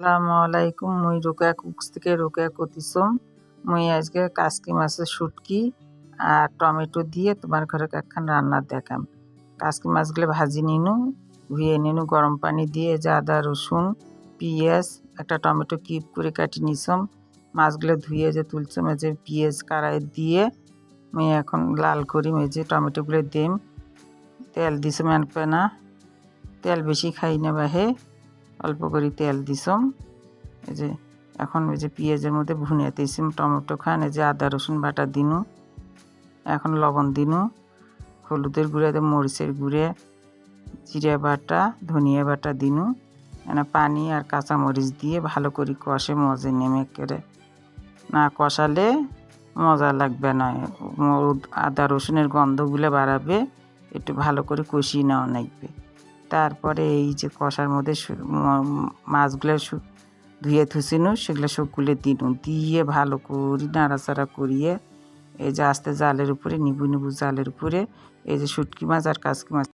আসসালামু আলাইকুম। মুই রোকেয়া কুকস থেকে রোকেয়া কতিসম। মুই আজকে কাসকি মাছের শুটকি আর টমেটো দিয়ে তোমার ঘরে একখান রান্না দেখাম। কাসকি মাছগুলো ভাজি নিনু, ধুয়ে নিনু গরম পানি দিয়ে, যে আদা রসুন পিঁয়াজ একটা টমেটো কিউব করে কাটি নিছম। মাছগুলো ধুয়ে যে তুলছম, যে পিঁয়াজ কাড়াই দিয়ে মুই এখন লাল করি। যে টমেটোগুলো দিম, তেল দিছম আনবে না, তেল বেশি খাই না বাহে, অল্প করে তেল দিছম। এই যে এখন ওই যে পেঁয়াজের মধ্যে ভুনে দিয়েছিম টমেটো খান, এই যে আদা রসুন বাটা দিনু, এখন লবণ দিনু, হলুদের গুঁড়া, মরিচের গুঁড়ে, জিরা বাটা, ধনিয়া বাটা দিনু। এনে পানি আর কাঁচামরিচ দিয়ে ভালো করে কষে মজে নেমে করে, না কষালে মজা লাগবে না, আদা রসুনের গন্ধগুলো বাড়াবে, একটু ভালো করে কষিয়ে নেওয়া লাগবে। তারপরে এই যে কষার মধ্যে মাছগুলো ধুয়ে থুসিনু, সেগুলো সবগুলো দিনু, দিয়ে ভালো করে নাড়াচাড়া করিয়ে এই যে আস্তে জালের উপরে, নিবু নিবু জালের উপরে এই যে শুটকি মাছ আর কাসকি মাছ